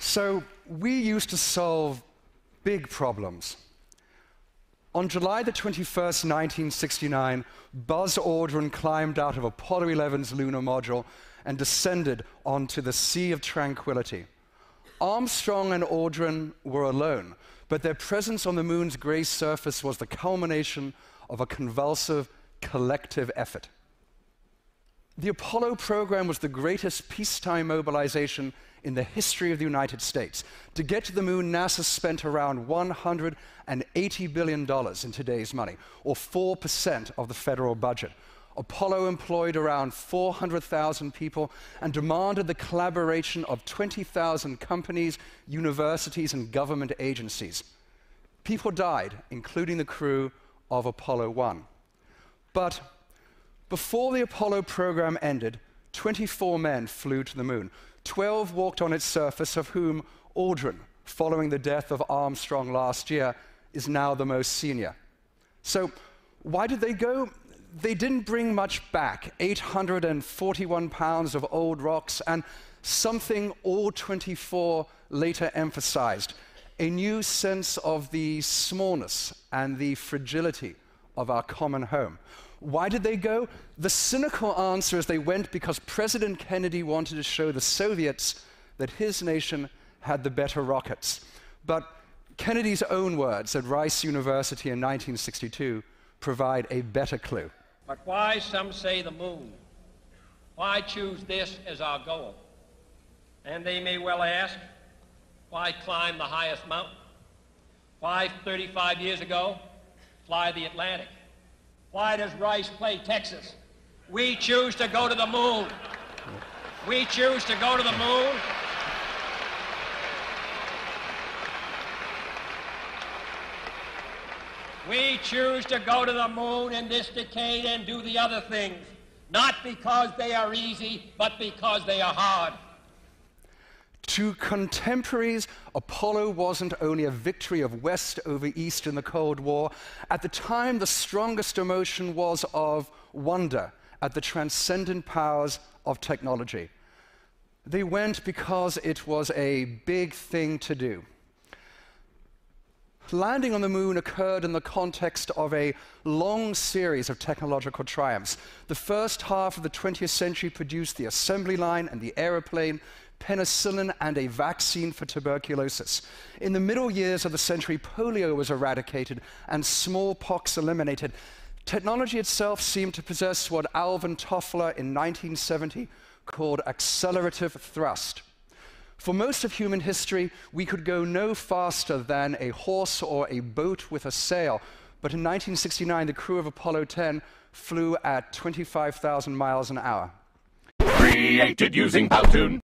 So we used to solve big problems. On July the 21st, 1969, Buzz Aldrin climbed out of Apollo 11's lunar module and descended onto the Sea of Tranquility. Armstrong and Aldrin were alone, but their presence on the moon's gray surface was the culmination of a convulsive, collective effort. The Apollo program was the greatest peacetime mobilization in the history of the United States. To get to the moon, NASA spent around $180 billion in today's money, or 4% of the federal budget. Apollo employed around 400,000 people and demanded the collaboration of 20,000 companies, universities, and government agencies. People died, including the crew of Apollo 1. But before the Apollo program ended, 24 men flew to the moon. 12 walked on its surface, of whom Aldrin, following the death of Armstrong last year, is now the most senior. So why did they go? They didn't bring much back, 841 pounds of old rocks, and something all 24 later emphasized, a new sense of the smallness and the fragility of our common home. Why did they go? The cynical answer is they went because President Kennedy wanted to show the Soviets that his nation had the better rockets. But Kennedy's own words at Rice University in 1962 provide a better clue. But why, some say, the moon? Why choose this as our goal? And they may well ask, why climb the highest mountain? Why, 35 years ago, fly the Atlantic? Why does Rice play Texas? We choose to go to the moon. We choose to go to the moon. We choose to go to the moon in this decade and do the other things, not because they are easy, but because they are hard. To contemporaries, Apollo wasn't only a victory of West over East in the Cold War. At the time, the strongest emotion was of wonder at the transcendent powers of technology. They went because it was a big thing to do. Landing on the moon occurred in the context of a long series of technological triumphs. The first half of the 20th century produced the assembly line and the airplane, penicillin, and a vaccine for tuberculosis. In the middle years of the century, polio was eradicated and smallpox eliminated. Technology itself seemed to possess what Alvin Toffler in 1970 called accelerative thrust. For most of human history, we could go no faster than a horse or a boat with a sail. But in 1969, the crew of Apollo 10 flew at 25,000 miles an hour. Created using Powtoon.